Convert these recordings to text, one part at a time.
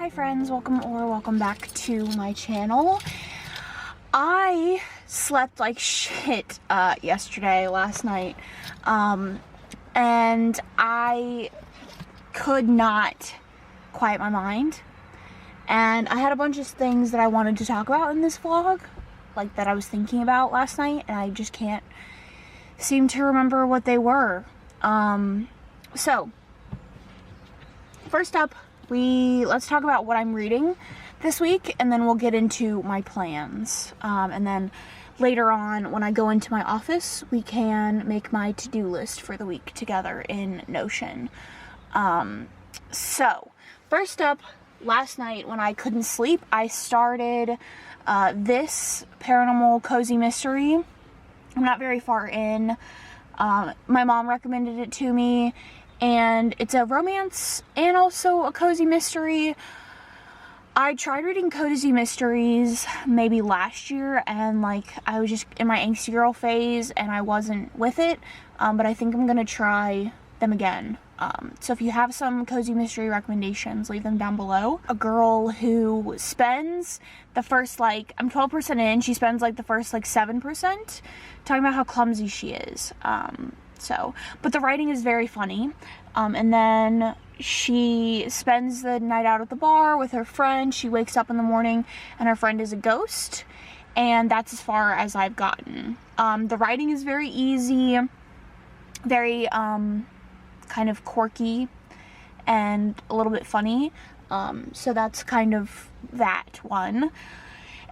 Hi friends, welcome back to my channel. I slept like shit last night, and I could not quiet my mind, and I had a bunch of things that I wanted to talk about in this vlog, like that I was thinking about last night, and I just can't seem to remember what they were. So first up, let's talk about what I'm reading this week, and then we'll get into my plans. And then later on, when I go into my office, we can make my to-do list for the week together in Notion. So first up, last night when I couldn't sleep, I started this paranormal cozy mystery. I'm not very far in. My mom recommended it to me, and it's a romance and also a cozy mystery. I tried reading cozy mysteries maybe last year, and like I was just in my angsty girl phase and I wasn't with it, but I think I'm gonna try them again. So if you have some cozy mystery recommendations, leave them down below. A girl who spends the first, like, I'm 12% in, she spends like the first like 7% talking about how clumsy she is. But the writing is very funny. And then she spends the night out at the bar with her friend. She wakes up in the morning and her friend is a ghost. And that's as far as I've gotten. The writing is very easy, very kind of quirky and a little bit funny. So that's kind of that one.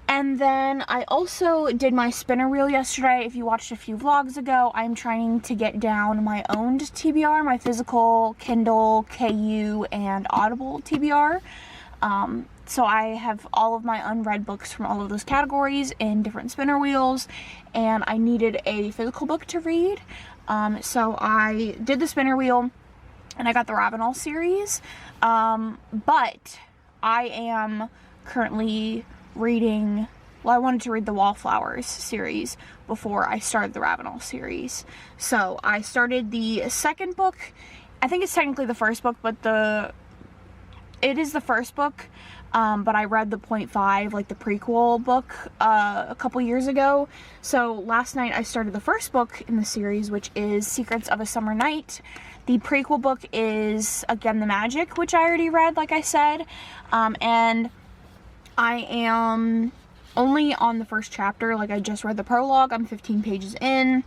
And then I also did my spinner wheel yesterday. If you watched a few vlogs ago, I'm trying to get down my owned TBR, my physical, Kindle, KU, and Audible TBR. So I have all of my unread books from all of those categories in different spinner wheels, and I needed a physical book to read. So I did the spinner wheel, and I got the Ravenel series. But I am currently reading, well, I wanted to read the Wallflowers series before I started the Ravenel series. So I started the second book. I think it's technically the first book, but it is the first book. But I read the 0.5, like the prequel book, a couple years ago. So last night I started the first book in the series, which is Secrets of a Summer Night. The prequel book is, again, The Magic, which I already read, like I said. And I am only on the first chapter. Like, I just read the prologue. I'm 15 pages in.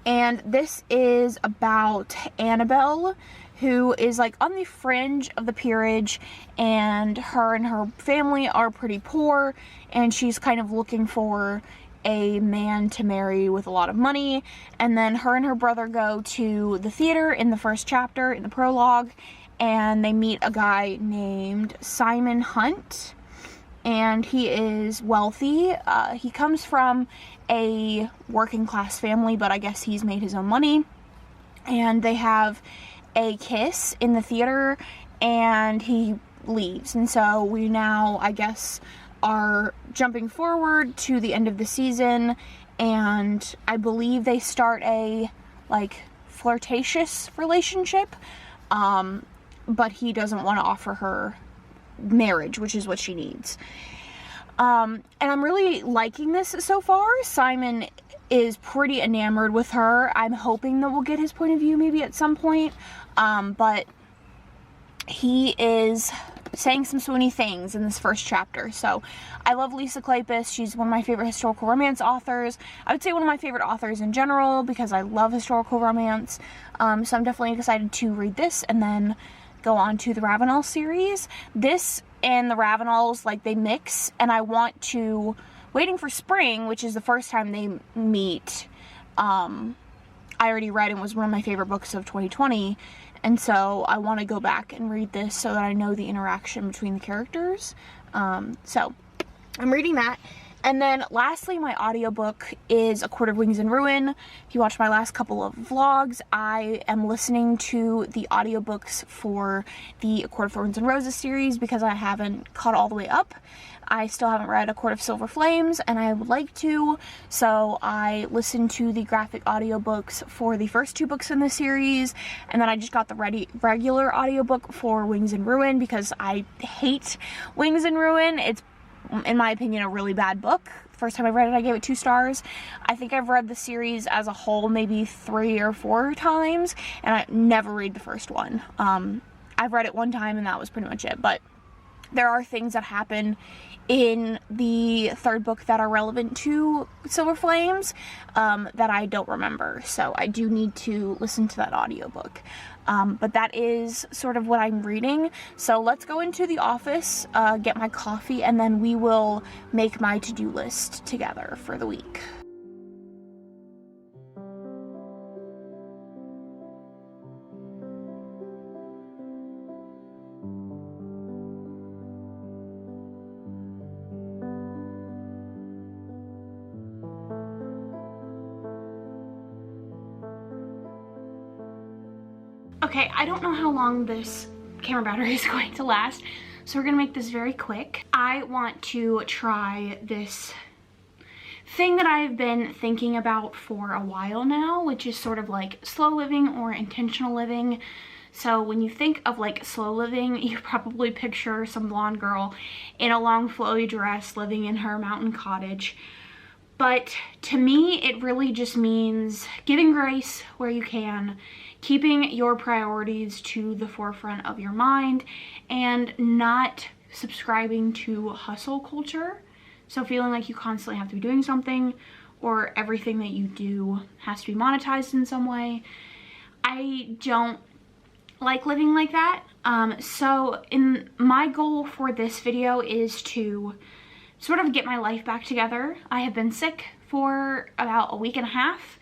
And this is about Annabelle, who is like on the fringe of the peerage, and her family are pretty poor, and she's kind of looking for a man to marry with a lot of money. And then her and her brother go to the theater in the first chapter, in the prologue, and they meet a guy named Simon Hunt, and he is wealthy. He comes from a working class family, but I guess he's made his own money, and they have a kiss in the theater, and he leaves. And so we now, I guess, are jumping forward to the end of the season, and I believe they start a like flirtatious relationship, but he doesn't want to offer her marriage, which is what she needs. And I'm really liking this so far. Simon is pretty enamored with her. I'm hoping that we'll get his point of view maybe at some point, but he is saying some swoony things in this first chapter. So I love Lisa Kleypas. She's one of my favorite historical romance authors. I would say one of my favorite authors in general, because I love historical romance. So I'm definitely excited to read this and then go on to the Ravenel series. This and the Ravenels, like, they mix, and I want to, Waiting for Spring, which is the first time they meet, I already read and was one of my favorite books of 2020, and so I want to go back and read this so that I know the interaction between the characters. So I'm reading that, And then lastly, my audiobook is A Court of Wings and Ruin. If you watch my last couple of vlogs, I am listening to the audiobooks for the A Court of Thorns and Roses series because I haven't caught all the way up. I still haven't read A Court of Silver Flames, and I would like to, so I listened to the graphic audiobooks for the first 2 books in the series, and then I just got the regular audiobook for Wings and Ruin because I hate Wings and Ruin. It's, in my opinion, a really bad book. First time I read it, I gave it 2 stars. I think I've read the series as a whole maybe 3 or 4 times, and I never read the first one. I've read it 1 time, and that was pretty much it, but there are things that happen in the 3rd book that are relevant to Silver Flames that I don't remember, so I do need to listen to that audiobook. But that is sort of what I'm reading. So let's go into the office, get my coffee, and then we will make my to-do list together for the week. Okay, I don't know how long this camera battery is going to last, so we're gonna make this very quick. I want to try this thing that I've been thinking about for a while now, which is sort of like slow living or intentional living. So when you think of like slow living, you probably picture some blonde girl in a long flowy dress living in her mountain cottage. But to me, it really just means giving grace where you can, keeping your priorities to the forefront of your mind, and not subscribing to hustle culture. So feeling like you constantly have to be doing something, or everything that you do has to be monetized in some way. I don't like living like that. So my goal for this video is to sort of get my life back together. I have been sick for about a week and a half,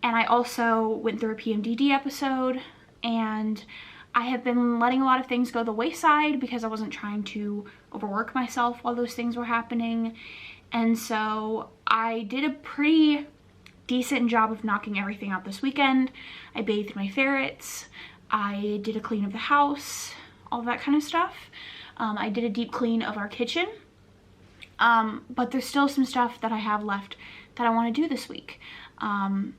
and I also went through a PMDD episode, and I have been letting a lot of things go the wayside because I wasn't trying to overwork myself while those things were happening. And so I did a pretty decent job of knocking everything out this weekend. I bathed my ferrets, I did a clean of the house, all that kind of stuff. I did a deep clean of our kitchen. But there's still some stuff that I have left that I want to do this week. And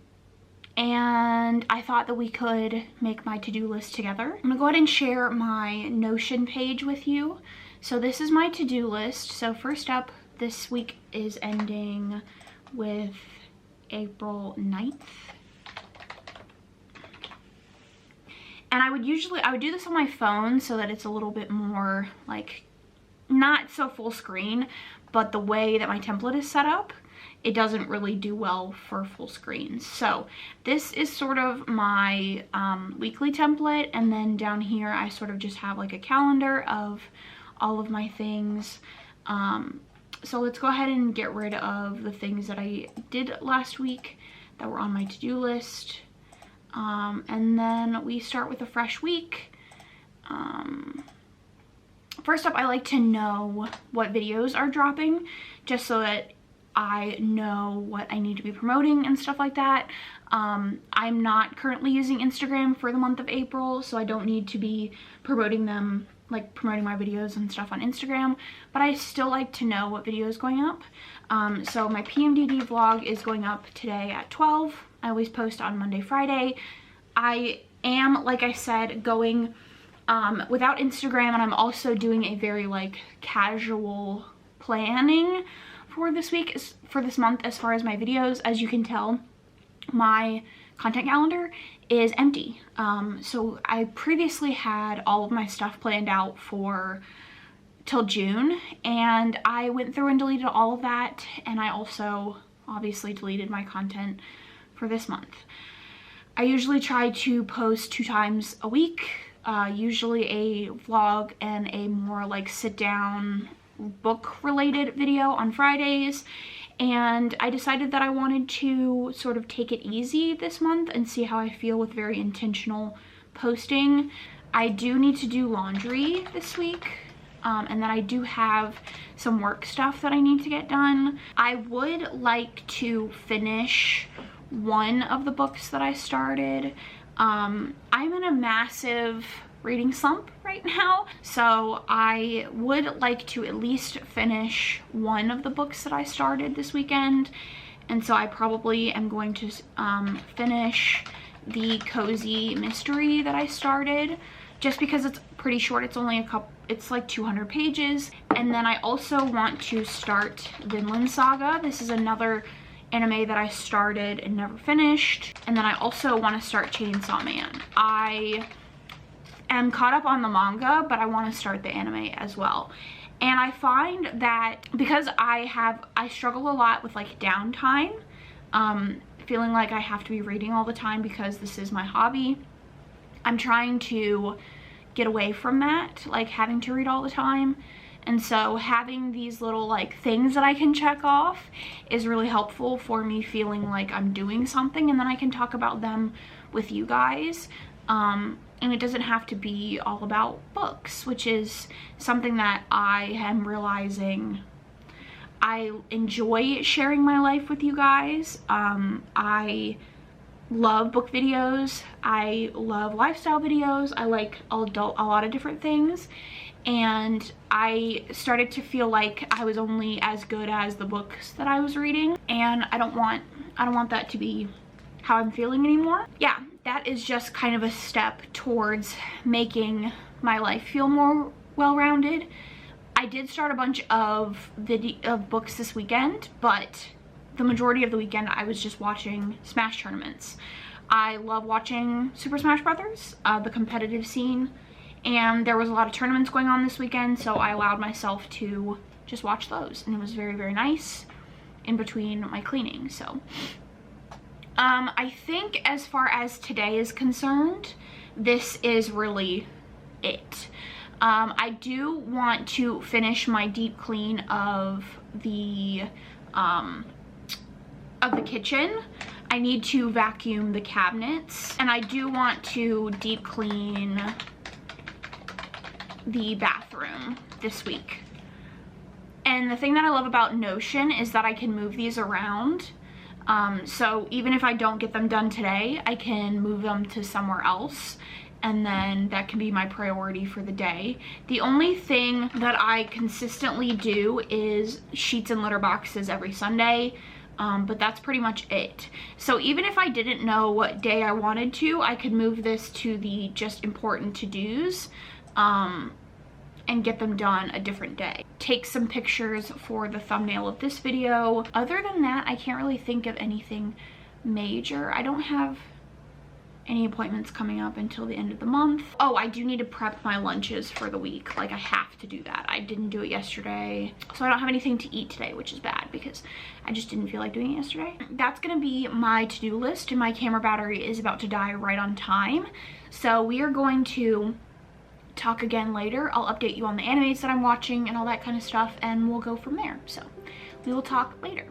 I thought that we could make my to-do list together. I'm gonna go ahead and share my Notion page with you. So this is my to-do list. So first up, this week is ending with April 9th. And I would do this on my phone so that it's a little bit more like, not so full screen, but the way that my template is set up, it doesn't really do well for full screens. So this is sort of my weekly template, and then down here I sort of just have like a calendar of all of my things. So let's go ahead and get rid of the things that I did last week that were on my to-do list. And then we start with a fresh week. First up, I like to know what videos are dropping, just so that I know what I need to be promoting and stuff like that. I'm not currently using Instagram for the month of April, so I don't need to be promoting them, like promoting my videos and stuff on Instagram, but I still like to know what video is going up. So my PMDD vlog is going up today at 12. I always post on Monday, Friday. I am, like I said, going without Instagram, and I'm also doing a very like casual planning for this week, for this month, as far as my videos. As you can tell, my content calendar is empty. So I previously had all of my stuff planned out for till June, and I went through and deleted all of that, and I also obviously deleted my content for this month. I usually try to post 2 times a week, usually a vlog and a more like sit down book related video on Fridays, and I decided that I wanted to sort of take it easy this month and see how I feel with very intentional posting. I do need to do laundry this week. and then I do have some work stuff that I need to get done. I would like to finish one of the books that I started. I'm in a massive reading slump right now, so I would like to at least finish one of the books that I started this weekend, and so I probably am going to finish the cozy mystery that I started, just because it's pretty short. It's only it's like 200 pages. And then I also want to start Vinland Saga. This is another anime that I started and never finished. And then I also want to start Chainsaw Man. I am caught up on the manga, but I want to start the anime as well. And I find that because I struggle a lot with like downtime, feeling like I have to be reading all the time because this is my hobby. I'm trying to get away from that, like having to read all the time. And so having these little like things that I can check off is really helpful for me feeling like I'm doing something, and then I can talk about them with you guys. And it doesn't have to be all about books, which is something that I am realizing. I enjoy sharing my life with you guys. I love book videos. I love lifestyle videos. I like a lot of different things. And I started to feel like I was only as good as the books that I was reading. And I don't want that to be how I'm feeling anymore. Yeah, that is just kind of a step towards making my life feel more well-rounded. I did start a bunch of books this weekend, but the majority of the weekend I was just watching Smash tournaments. I love watching Super Smash Brothers, the competitive scene, and there was a lot of tournaments going on this weekend, so I allowed myself to just watch those, and it was very, very nice in between my cleaning. So I think as far as today is concerned, this is really it. I do want to finish my deep clean of the kitchen. I need to vacuum the cabinets, and I do want to deep clean the bathroom this week. And the thing that I love about Notion is that I can move these around. So even if I don't get them done today, I can move them to somewhere else, and then that can be my priority for the day. The only thing that I consistently do is sheets and litter boxes every Sunday, but that's pretty much it. So even if I didn't know what day I wanted to, I could move this to the just important to-dos, and get them done a different day. Take some pictures for the thumbnail of this video. Other than that, I can't really think of anything major. I don't have any appointments coming up until the end of the month. Oh, I do need to prep my lunches for the week. Like, I have to do that. I didn't do it yesterday, so I don't have anything to eat today, which is bad because I just didn't feel like doing it yesterday. That's gonna be my to-do list, and my camera battery is about to die right on time. So we are going to talk again later. I'll update you on the animes that I'm watching and all that kind of stuff, and we'll go from there. So we will talk later.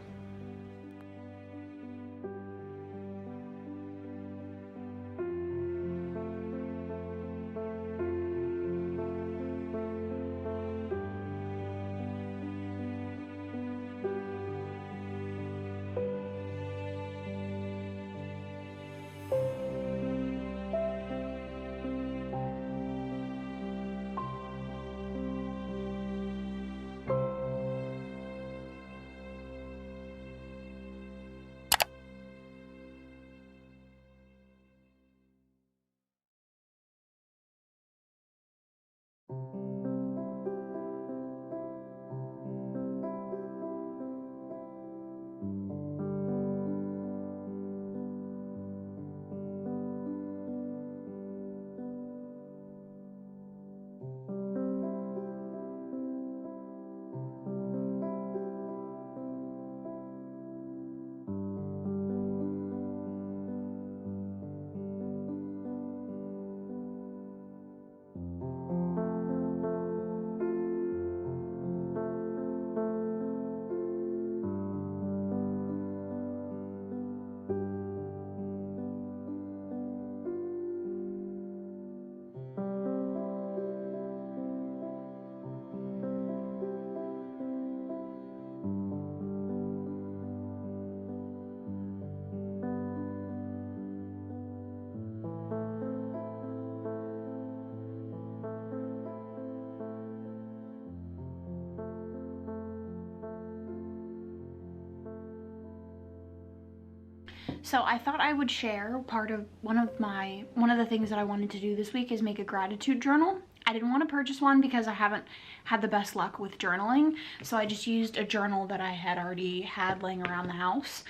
So I thought I would share part of one of the things that I wanted to do this week is make a gratitude journal. I didn't want to purchase one because I haven't had the best luck with journaling. So I just used a journal that I had already had laying around the house.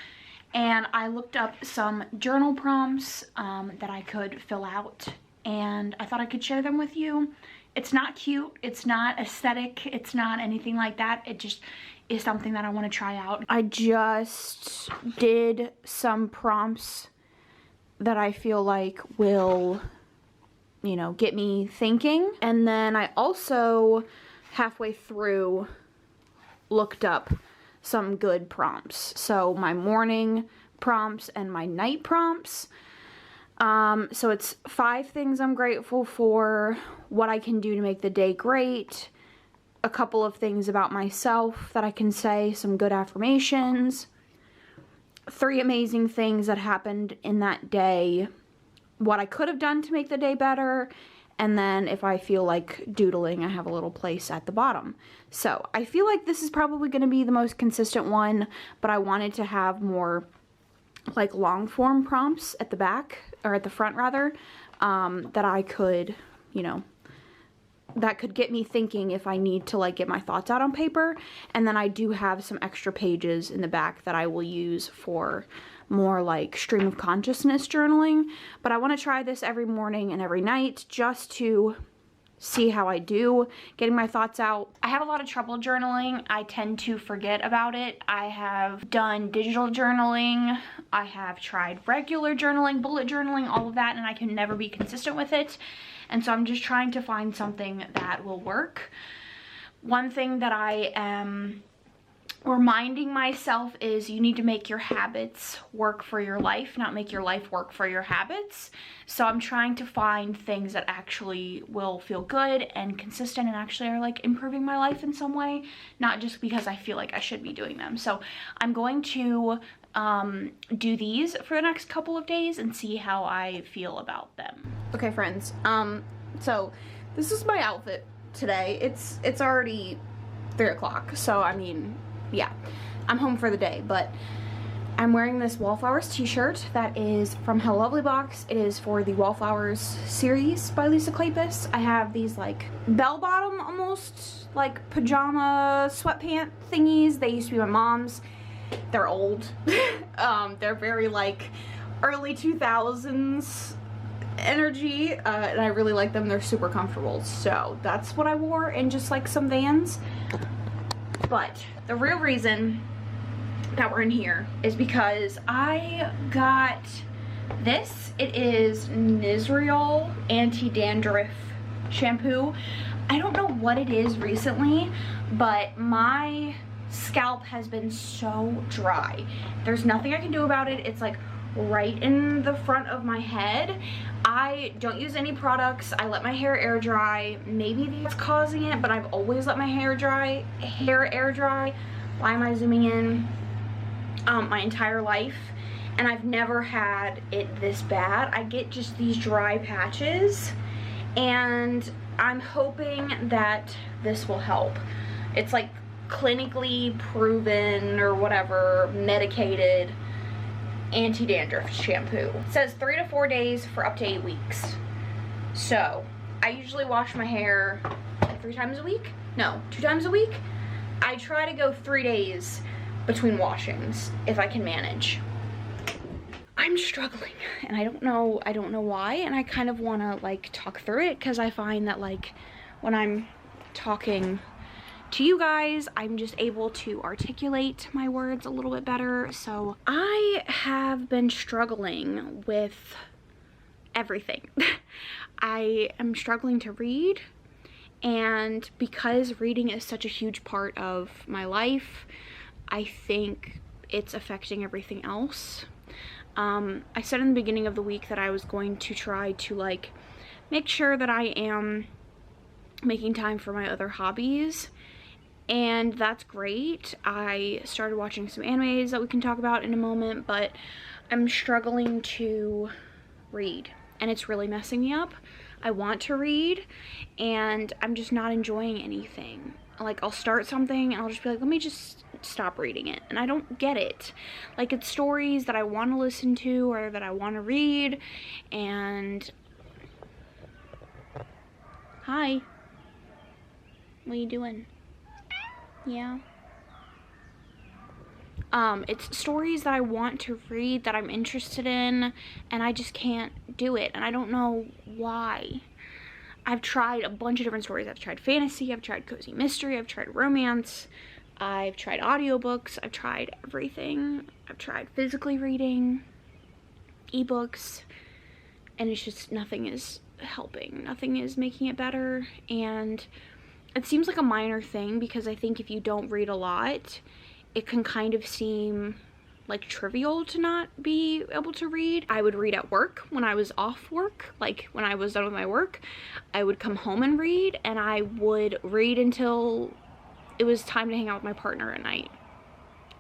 And I looked up some journal prompts that I could fill out, and I thought I could share them with you. It's not cute, it's not aesthetic, it's not anything like that. It just is something that I want to try out. I just did some prompts that I feel like will, you know, get me thinking. And then I also, halfway through, looked up some good prompts. So my morning prompts and my night prompts. So it's 5 things I'm grateful for, what I can do to make the day great, a couple of things about myself that I can say, some good affirmations, 3 amazing things that happened in that day, what I could have done to make the day better, and then if I feel like doodling, I have a little place at the bottom. So I feel like this is probably going to be the most consistent one, but I wanted to have more like long form prompts at the back, or at the front rather, that I could, you know, that could get me thinking if I need to like get my thoughts out on paper. And then I do have some extra pages in the back that I will use for more like stream of consciousness journaling. But I want to try this every morning and every night just to see how I do getting my thoughts out. I have a lot of trouble journaling. I tend to forget about it. I have done digital journaling. I have tried regular journaling, bullet journaling, all of that, and I can never be consistent with it. And so I'm just trying to find something that will work. One thing that I am reminding myself is you need to make your habits work for your life, not make your life work for your habits. So I'm trying to find things that actually will feel good and consistent and actually are like improving my life in some way, not just because I feel like I should be doing them. So I'm going to do these for the next couple of days and see how I feel about them. Okay, friends, so this is my outfit today. It's already 3 o'clock, so I mean, yeah, I'm home for the day, but I'm wearing this Wallflowers t-shirt that is from Hello Lovely Box. It is for the Wallflowers series by Lisa Kleypas. I have these like bell-bottom almost like pajama sweatpant thingies. They used to be my mom's. They're old. They're very like early 2000s energy, and I really like them. They're super comfortable. So that's what I wore, and just like some Vans. But the real reason that we're in here is because I got this. It is Nisriol anti-dandruff shampoo. I don't know what it is recently, but my scalp has been so dry. There's nothing I can do about it. It's like right in the front of my head. I don't use any products. I let my hair air dry. Maybe that's causing it, but I've always let my hair air dry. Why am I zooming in? My entire life, and I've never had it this bad. I get just these dry patches, and I'm hoping that this will help. It's like clinically proven or whatever, medicated anti-dandruff shampoo. It says 3 to 4 days for up to 8 weeks. So I usually wash my hair like 3 times a week. No, 2 times a week. I try to go 3 days between washings if I can manage. I'm struggling, and I don't know why, and I kind of want to like talk through it, because I find that like when I'm talking to you guys, I'm just able to articulate my words a little bit better. So I have been struggling with everything. I am struggling to read, and because reading is such a huge part of my life, I think it's affecting everything else. I said in the beginning of the week that I was going to try to like make sure that I am making time for my other hobbies, and that's great. I started watching some animes that we can talk about in a moment, but I'm struggling to read, and it's really messing me up. I want to read, and I'm just not enjoying anything. Like, I'll start something and I'll just be like, let me just stop reading it, and I don't get it. Like, it's stories that I want to listen to or that I want to read, and hi, what are you doing? Yeah. It's stories that I want to read, that I'm interested in, and I just can't do it, and I don't know why. I've tried a bunch of different stories. I've tried fantasy, I've tried cozy mystery, I've tried romance, I've tried audiobooks, I've tried everything. I've tried physically reading, ebooks, and it's just nothing is helping. Nothing is making it better, and it seems like a minor thing because I think if you don't read a lot, it can kind of seem like trivial to not be able to read. I would read at work when I was off work, like when I was done with my work. I would come home and read, and I would read until it was time to hang out with my partner at night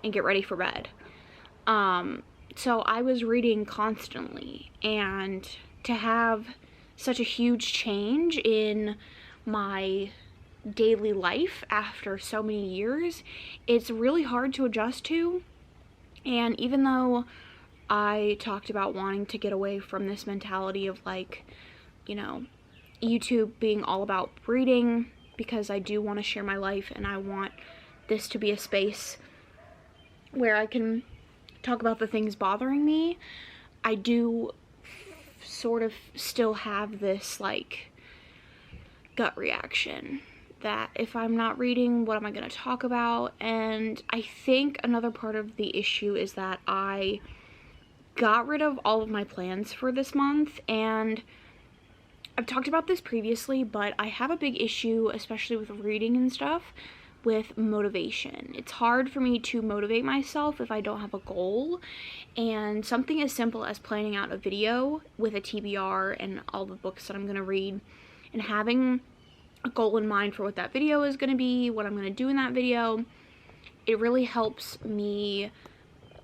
and get ready for bed. So I was reading constantly, and to have such a huge change in my daily life after so many years, it's really hard to adjust to. And even though I talked about wanting to get away from this mentality of, like, you know, YouTube being all about reading, because I do want to share my life and I want this to be a space where I can talk about the things bothering me, I do sort of still have this, like, gut reaction that if I'm not reading, what am I going to talk about? And I think another part of the issue is that I got rid of all of my plans for this month, and I've talked about this previously, but I have a big issue, especially with reading and stuff, with motivation. It's hard for me to motivate myself if I don't have a goal, and something as simple as planning out a video with a TBR and all the books that I'm going to read, and having a goal in mind for what that video is going to be, what I'm going to do in that video, it really helps me,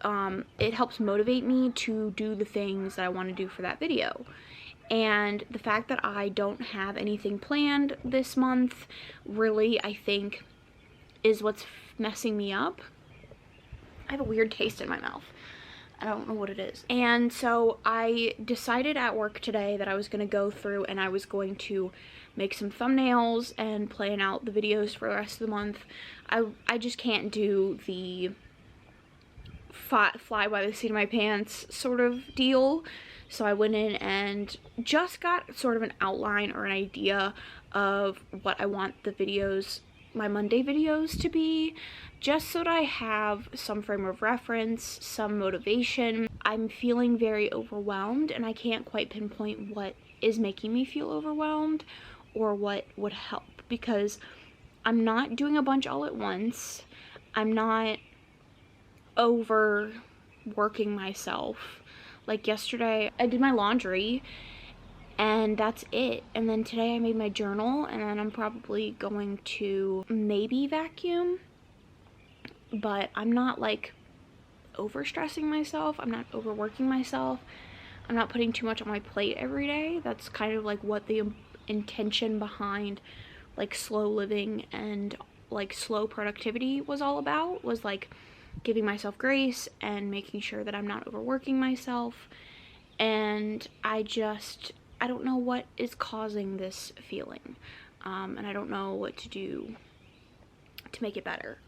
it helps motivate me to do the things that I want to do for that video. And the fact that I don't have anything planned this month really, I think, is what's messing me up. I have a weird taste in my mouth. I don't know what it is. And so I decided at work today that I was going to go through and I was going to make some thumbnails and plan out the videos for the rest of the month. I just can't do the fly by the seat of my pants sort of deal. So I went in and just got sort of an outline or an idea of what I want the videos, my Monday videos, to be, just so that I have some frame of reference, some motivation. I'm feeling very overwhelmed, and I can't quite pinpoint what is making me feel overwhelmed or what would help, because I'm not doing a bunch all at once. I'm not overworking myself. Like yesterday, I did my laundry and that's it. And then today I made my journal, and then I'm probably going to maybe vacuum. But I'm not like overstressing myself. I'm not overworking myself. I'm not putting too much on my plate every day. That's kind of like what the intention behind like slow living and like slow productivity was all about, was like giving myself grace and making sure that I'm not overworking myself. And I don't know what is causing this feeling, and I don't know what to do to make it better.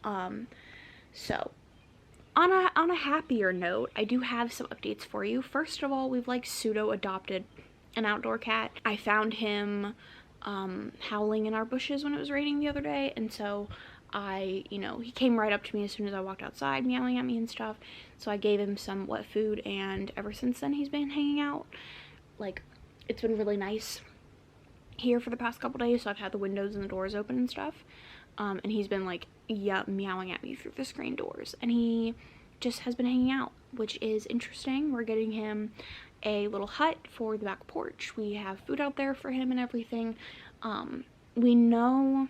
So on a happier note, I do have some updates for you. First of all, we've like pseudo adopted an outdoor cat. I found him howling in our bushes when it was raining the other day, and so he came right up to me as soon as I walked outside, meowing at me and stuff. So I gave him some wet food, and ever since then he's been hanging out. Like, it's been really nice here for the past couple days, so I've had the windows and the doors open and stuff. And he's been like, meowing at me through the screen doors, and he just has been hanging out, which is interesting. We're getting him a little hut for the back porch. We have food out there for him and everything. We know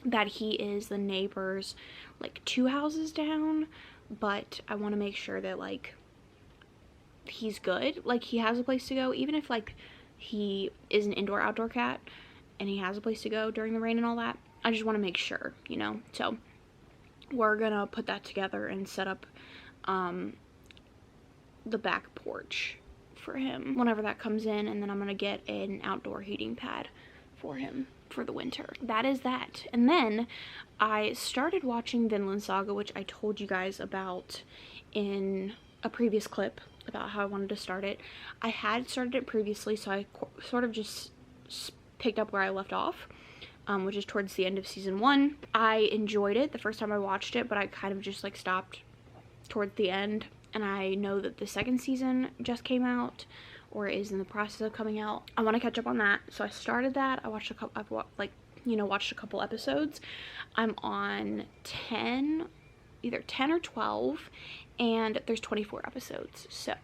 that he is the neighbor's like 2 houses down, but I want to make sure that like he's good, like he has a place to go, even if like he is an indoor outdoor cat and he has a place to go during the rain and all that. I just want to make sure, so we're gonna put that together and set up the back porch for him whenever that comes in, and then I'm gonna get an outdoor heating pad for him for the winter. That is that. And then I started watching Vinland Saga, which I told you guys about in a previous clip about how I wanted to start it. I had started it previously, so I sort of just picked up where I left off, which is towards the end of season 1. I enjoyed it the first time I watched it, but I kind of just like stopped towards the end, and I know that the second season just came out or is in the process of coming out. I want to catch up on that, so I started that. I watched a couple, watched a couple episodes. I'm on 10, either 10 or 12, and there's 24 episodes. So,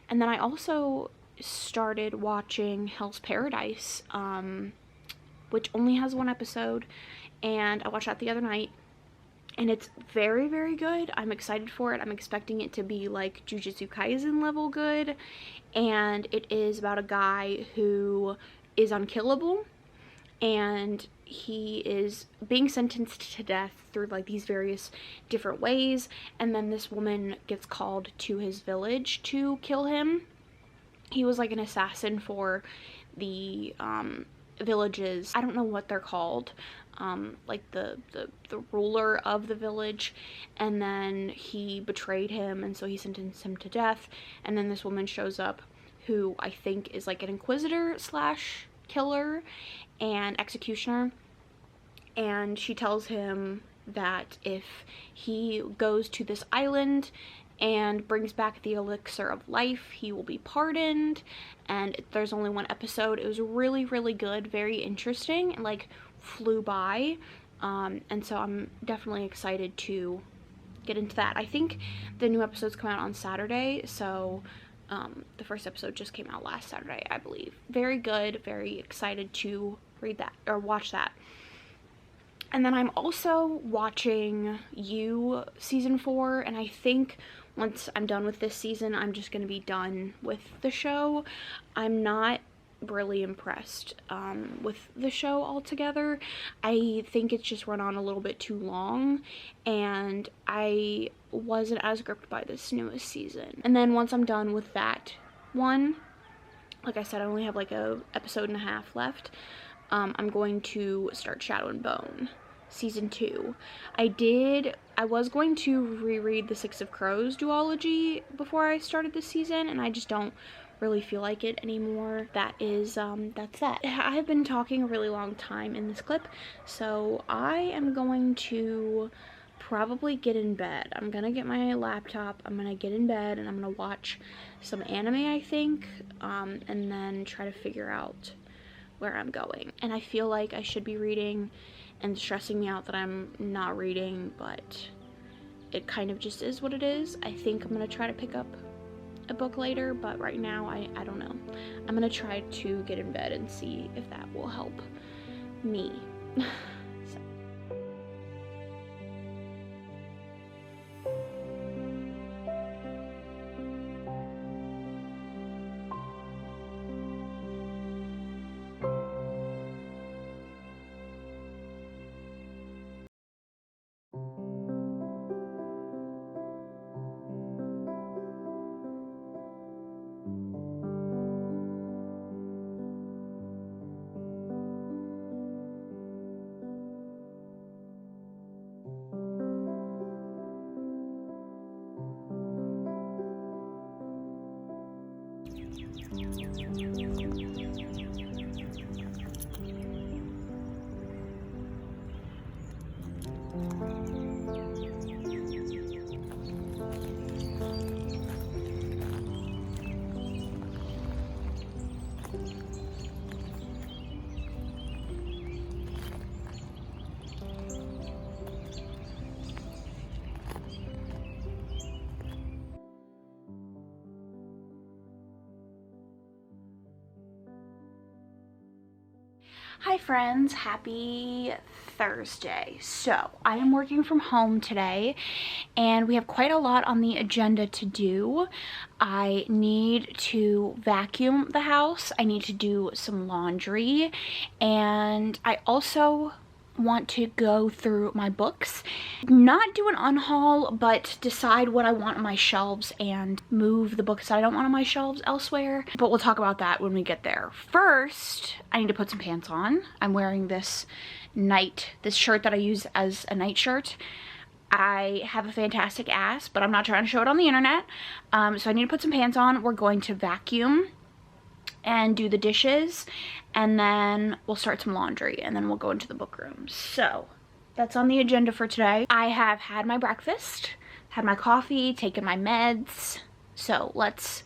and then I also started watching Hell's Paradise, which only has 1 episode, and I watched that the other night, and it's very, very good. I'm excited for it. I'm expecting it to be like Jujutsu Kaisen level good, and it is about a guy who is unkillable, and he is being sentenced to death through like these various different ways, and then this woman gets called to his village to kill him. He was like an assassin for the villages, I don't know what they're called, like the ruler of the village, and then he betrayed him, and so he sentenced him to death. And then this woman shows up who I think is like an inquisitor slash killer and executioner, and she tells him that if he goes to this island and brings back the elixir of life, he will be pardoned. And there's only 1 episode. It was really, really good, very interesting, and like flew by, and so I'm definitely excited to get into that. I think the new episodes come out on Saturday, so the first episode just came out last Saturday, I believe. Very good, very excited to read that or watch that. And then I'm also watching You season 4, and I think once I'm done with this season, I'm just going to be done with the show. I'm not really impressed with the show altogether. I think it's just run on a little bit too long, and I wasn't as gripped by this newest season. And then once I'm done with that one, like I said, I only have like a episode and a half left. I'm going to start Shadow and Bone season 2. I was going to reread the Six of Crows duology before I started this season, and I just don't really feel like it anymore. That's that. I have been talking a really long time in this clip, so I am going to probably get in bed. I'm gonna get my laptop, I'm gonna get in bed, and I'm gonna watch some anime, I think, and then try to figure out where I'm going. And I feel like I should be reading, and it's stressing me out that I'm not reading, but it kind of just is what it is. I think I'm gonna try to pick up a book later, but right now I don't know. I'm gonna try to get in bed and see if that will help me. So. Hi friends, happy Thursday. So I am working from home today, and we have quite a lot on the agenda to do. I need to vacuum the house, I need to do some laundry, and I also want to go through my books, not do an unhaul, but decide what I want on my shelves and move the books that I don't want on my shelves elsewhere. But we'll talk about that when we get there. First, I need to put some pants on. I'm wearing this shirt that I use as a night shirt. I have a fantastic ass, but I'm not trying to show it on the internet. So I need to put some pants on. We're going to vacuum and do the dishes, and then we'll start some laundry, and then we'll go into the book room. So that's on the agenda for today. I have had my breakfast, had my coffee, taken my meds. So let's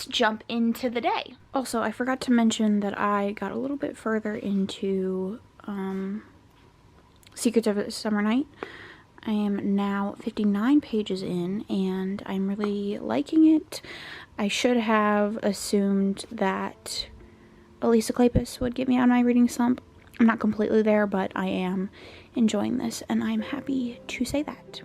jump into the day. Also, I forgot to mention that I got a little bit further into Secrets of a Summer Night. I am now 59 pages in, and I'm really liking it. I should have assumed that Elisa Kleypas would get me out of my reading slump. I'm not completely there, but I am enjoying this, and I'm happy to say that.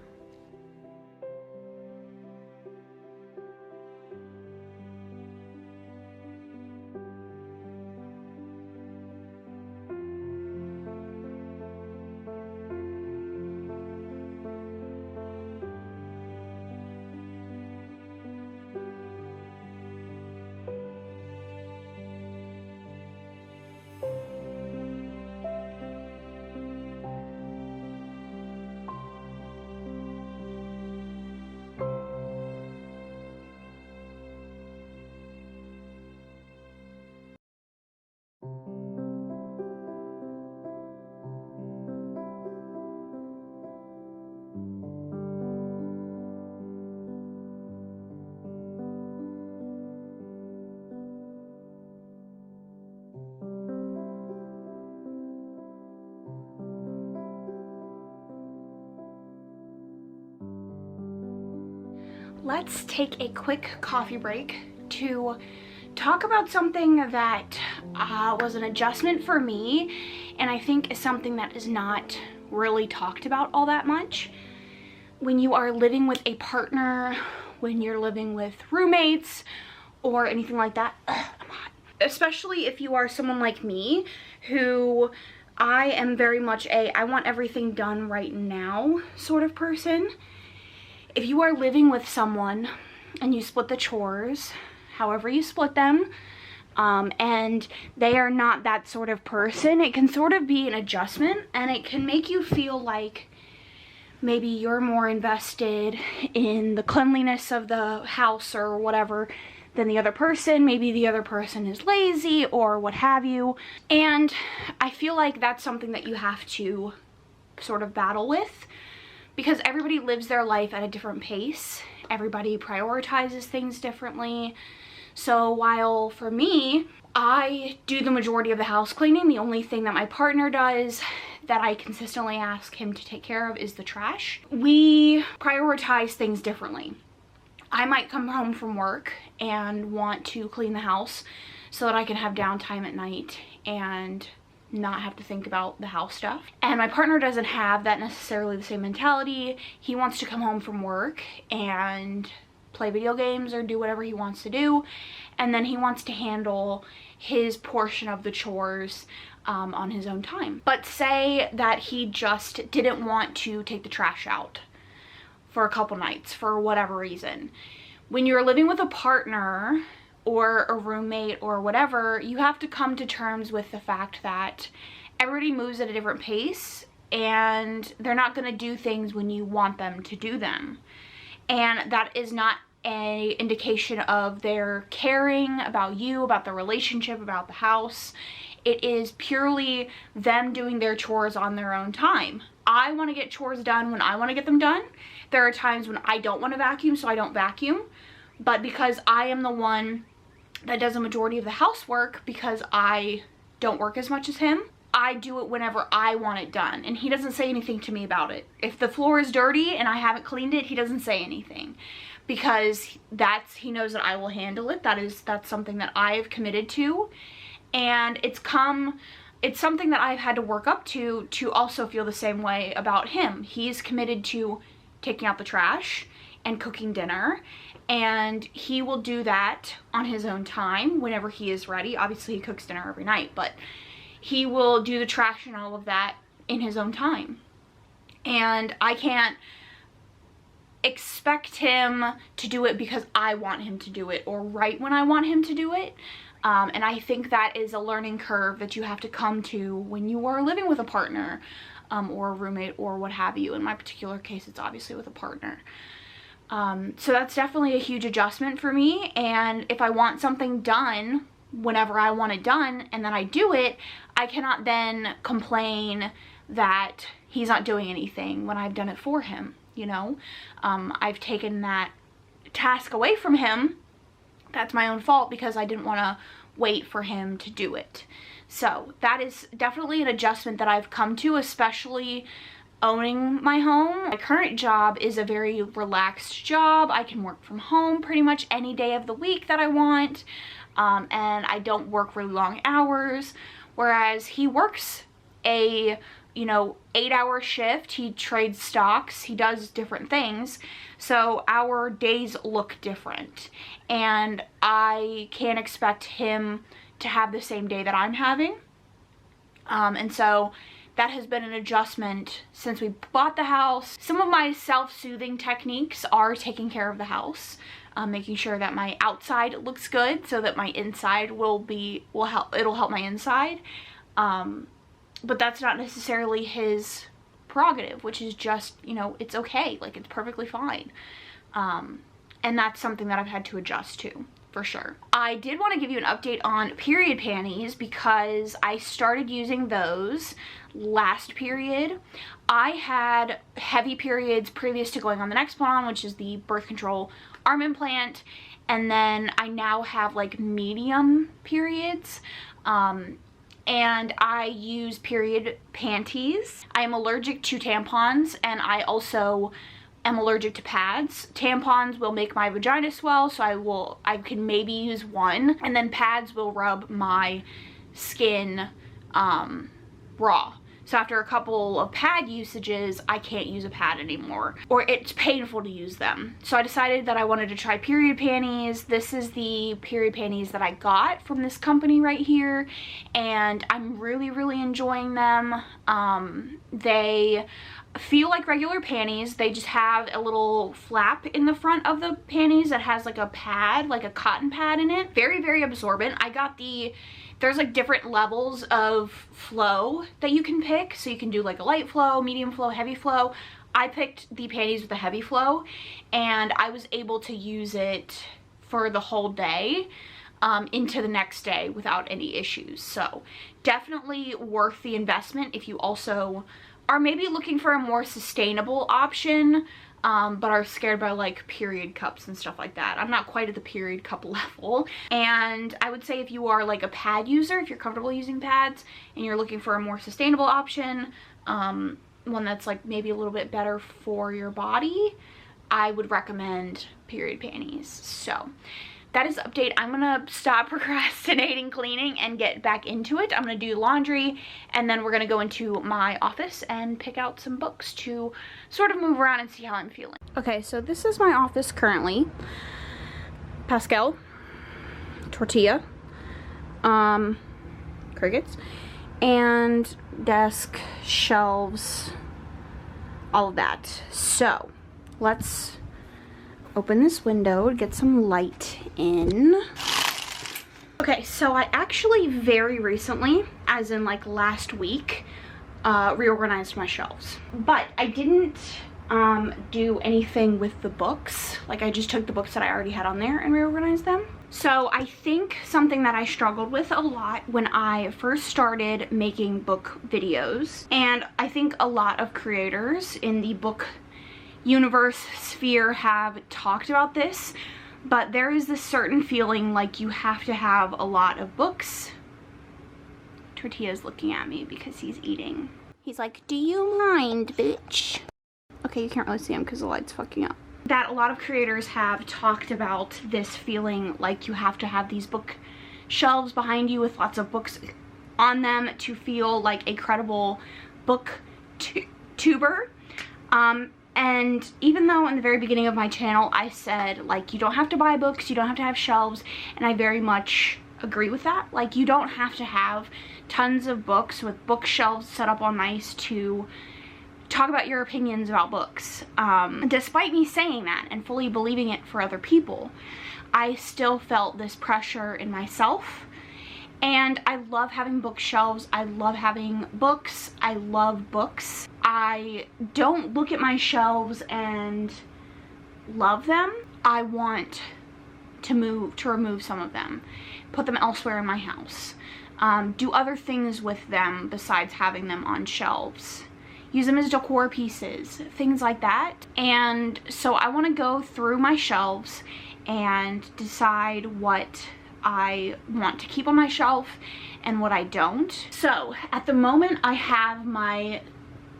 Let's take a quick coffee break to talk about something that was an adjustment for me, and I think is something that is not really talked about all that much. When you are living with a partner, when you're living with roommates, or anything like that, I'm hot. Especially if you are someone like me, who I am very much I want everything done right now sort of person. If you are living with someone and you split the chores, however you split them, and they are not that sort of person, it can sort of be an adjustment, and it can make you feel like maybe you're more invested in the cleanliness of the house or whatever than the other person. Maybe the other person is lazy or what have you. And I feel like that's something that you have to sort of battle with, because everybody lives their life at a different pace. Everybody prioritizes things differently. So while for me, I do the majority of the house cleaning, the only thing that my partner does that I consistently ask him to take care of is the trash. We prioritize things differently. I might come home from work and want to clean the house so that I can have downtime at night and not have to think about the house stuff. And my partner doesn't have that necessarily the same mentality. He wants to come home from work and play video games or do whatever he wants to do, and then he wants to handle his portion of the chores on his own time. But say that he just didn't want to take the trash out for a couple nights for whatever reason. When you're living with a partner or a roommate or whatever, you have to come to terms with the fact that everybody moves at a different pace, and they're not going to do things when you want them to do them. And that is not an indication of their caring about you, about the relationship, about the house. It is purely them doing their chores on their own time. I want to get chores done when I want to get them done. There are times when I don't want to vacuum, so I don't vacuum. But because I am the one that does a majority of the housework, because I don't work as much as him, I do it whenever I want it done, and he doesn't say anything to me about it. If the floor is dirty and I haven't cleaned it, he doesn't say anything, because he knows that I will handle it. That's something that I've committed to, and it's something that I've had to work up to also feel the same way about him. He's committed to taking out the trash and cooking dinner, and he will do that on his own time whenever he is ready. Obviously he cooks dinner every night, but he will do the trash and all of that in his own time. And I can't expect him to do it because I want him to do it, or right when I want him to do it. And I think that is a learning curve that you have to come to when you are living with a partner, or a roommate, or what have you. In my particular case, it's obviously with a partner. So that's definitely a huge adjustment for me. And if I want something done whenever I want it done, and then I do it, I cannot then complain that he's not doing anything when I've done it for him, you know? I've taken that task away from him. That's my own fault because I didn't want to wait for him to do it. So that is definitely an adjustment that I've come to, especially owning my home. My current job is a very relaxed job. I can work from home pretty much any day of the week that I want, and I don't work really long hours, whereas he works a 8-hour shift. He trades stocks, he does different things, so our days look different, and I can't expect him to have the same day that I'm having. And so that has been an adjustment since we bought the house. Some of my self-soothing techniques are taking care of the house, making sure that my outside looks good so that my inside will help my inside. But that's not necessarily his prerogative, which is just, it's okay. Like, it's perfectly fine. And that's something that I've had to adjust to, for sure. I did want to give you an update on period panties because I started using those last period. I had heavy periods previous to going on the next one, which is the birth control arm implant, and then I now have like medium periods. And I use period panties. I am allergic to tampons, and I also am allergic to pads. Tampons will make my vagina swell, so I can maybe use one, and then pads will rub my skin raw. So after a couple of pad usages, I can't use a pad anymore, or it's painful to use them. So I decided that I wanted to try period panties. This is the period panties that I got from this company right here, and I'm really, really enjoying them. They feel like regular panties. They just have a little flap in the front of the panties that has like a pad, like a cotton pad in it. Very, very absorbent. I got there's like different levels of flow that you can pick. So you can do like a light flow, medium flow, heavy flow. I picked the panties with a heavy flow, and I was able to use it for the whole day into the next day without any issues. So definitely worth the investment if you also are maybe looking for a more sustainable option, but are scared by like period cups and stuff like that. I'm not quite at the period cup level. And I would say if you are like a pad user, if you're comfortable using pads and you're looking for a more sustainable option, one that's like maybe a little bit better for your body, I would recommend period panties. So that is the update. I'm gonna stop procrastinating cleaning and get back into it. I'm gonna do laundry, and then we're gonna go into my office and pick out some books to sort of move around and see how I'm feeling. Okay, so this is my office currently. Pascal, tortilla, crickets, and desk, shelves, all of that. So let's open this window to get some light in. Okay, so I actually very recently, as in like last week, reorganized my shelves. But I didn't do anything with the books. Like, I just took the books that I already had on there and reorganized them. So I think something that I struggled with a lot when I first started making book videos, and I think a lot of creators in the book universe sphere have talked about this, but there is this certain feeling like you have to have a lot of books. Tortilla's looking at me because he's eating. He's like, do you mind, bitch? Okay, you can't really see him because the light's fucking up. That a lot of creators have talked about this feeling like you have to have these book shelves behind you with lots of books on them to feel like a credible book tuber. And even though in the very beginning of my channel I said, like, you don't have to buy books, you don't have to have shelves, and I very much agree with that. Like, you don't have to have tons of books with bookshelves set up all nice to talk about your opinions about books. Despite me saying that and fully believing it for other people, I still felt this pressure in myself. And I love having bookshelves. I love having books. I love books. I don't look at my shelves and love them. I want to remove some of them, put them elsewhere in my house, do other things with them besides having them on shelves, use them as decor pieces, things like that. And so I want to go through my shelves and decide what I want to keep on my shelf and what I don't. So at the moment I have my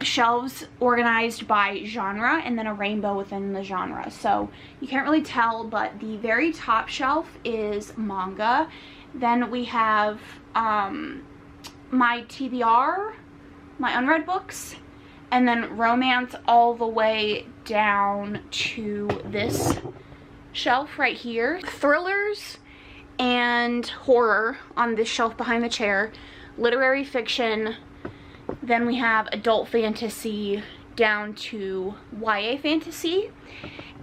shelves organized by genre and then a rainbow within the genre. So you can't really tell, but the very top shelf is manga. Then we have my TBR, my unread books, and then romance all the way down to this shelf right here. Thrillers and horror on this shelf behind the chair, literary fiction, then we have adult fantasy down to YA fantasy.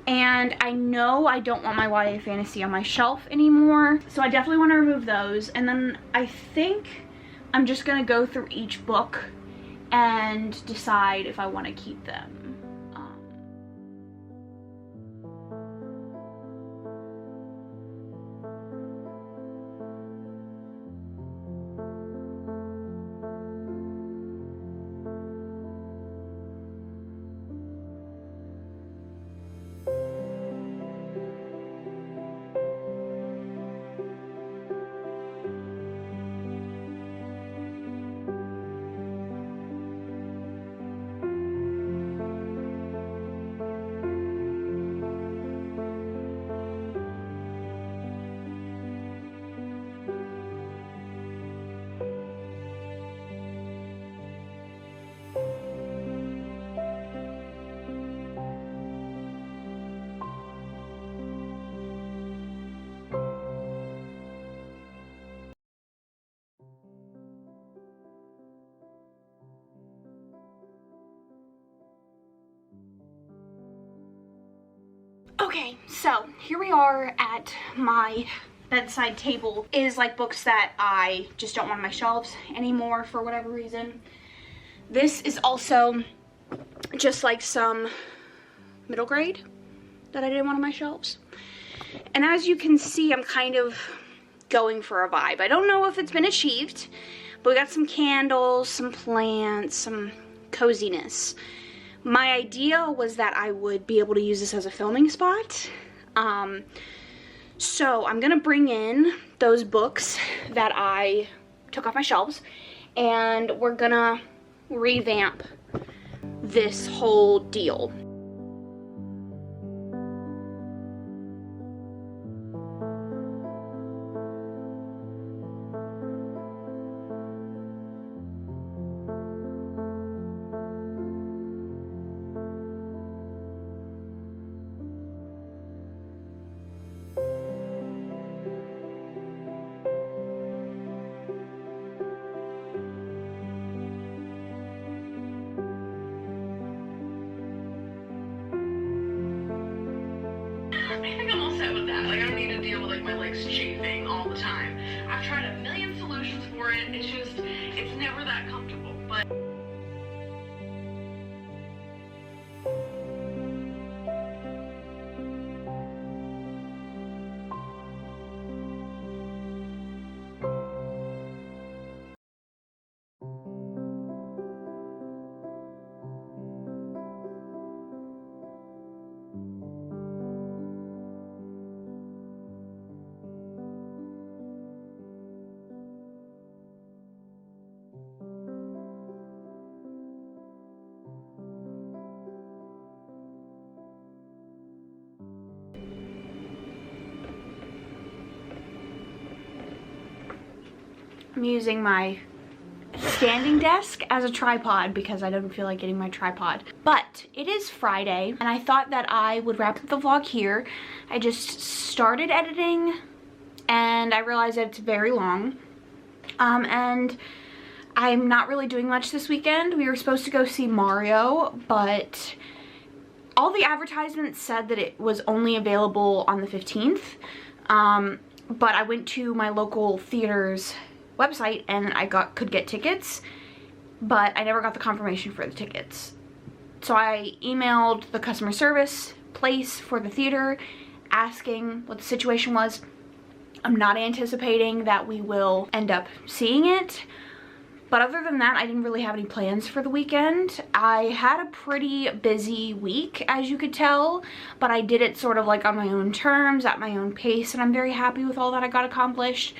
And I know I don't want my YA fantasy on my shelf anymore, so I definitely want to remove those. And then I think I'm just gonna go through each book and decide if I want to keep them. Okay, so here we are at my bedside table. It is like books that I just don't want on my shelves anymore for whatever reason. This is also just like some middle grade that I didn't want on my shelves. And as you can see, I'm kind of going for a vibe. I don't know if it's been achieved, but we got some candles, some plants, some coziness. My idea was that I would be able to use this as a filming spot. So I'm gonna bring in those books that I took off my shelves, and we're gonna revamp this whole deal. I think I'm all set with that. Like, I don't need to deal with like my legs chafing all the time. I've tried a million solutions for it. It's never that comfortable. But I'm using my standing desk as a tripod because I don't feel like getting my tripod. But it is Friday, and I thought that I would wrap up the vlog here. I just started editing and I realized that it's very long. And I'm not really doing much this weekend. We were supposed to go see Mario, but all the advertisements said that it was only available on the 15th. But I went to my local theater's website and I could get tickets, but I never got the confirmation for the tickets. So I emailed the customer service place for the theater asking what the situation was. I'm not anticipating that we will end up seeing it. But other than that, I didn't really have any plans for the weekend. I had a pretty busy week, as you could tell, but I did it sort of like on my own terms, at my own pace, and I'm very happy with all that I got accomplished.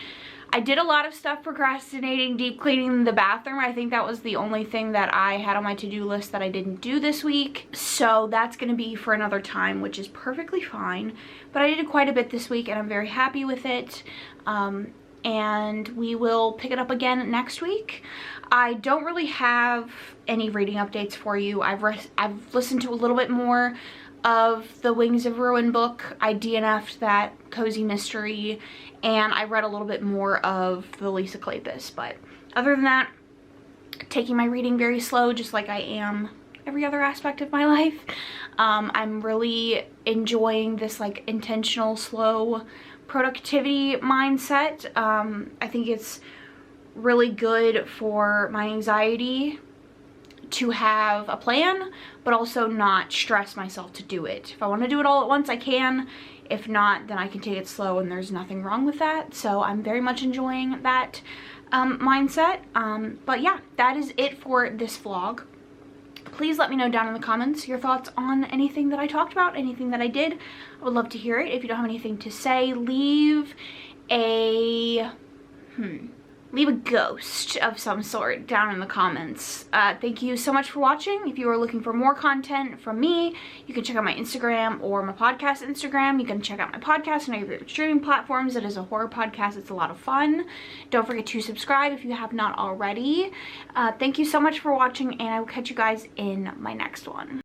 I did a lot of stuff procrastinating, deep cleaning the bathroom. I think that was the only thing that I had on my to-do list that I didn't do this week. So that's gonna be for another time, which is perfectly fine. But I did quite a bit this week and I'm very happy with it. And we will pick it up again next week. I don't really have any reading updates for you. I've listened to a little bit more of the Wings of Ruin book. I DNF'd that cozy mystery, and I read a little bit more of the Lisa Kleypas. But other than that, taking my reading very slow, just like I am every other aspect of my life. I'm really enjoying this like intentional, slow productivity mindset. I think it's really good for my anxiety to have a plan, but also not stress myself to do it. If I want to do it all at once, I can. If not, then I can take it slow, and there's nothing wrong with that. So I'm very much enjoying that mindset. But yeah, that is it for this vlog. Please let me know down in the comments your thoughts on anything that I talked about, anything that I did. I would love to hear it. If you don't have anything to say, leave a ghost of some sort down in the comments. Thank you so much for watching. If you are looking for more content from me, you can check out my Instagram or my podcast Instagram. You can check out my podcast on your favorite streaming platforms. It is a horror podcast. It's a lot of fun. Don't forget to subscribe if you have not already. Thank you so much for watching, and I will catch you guys in my next one.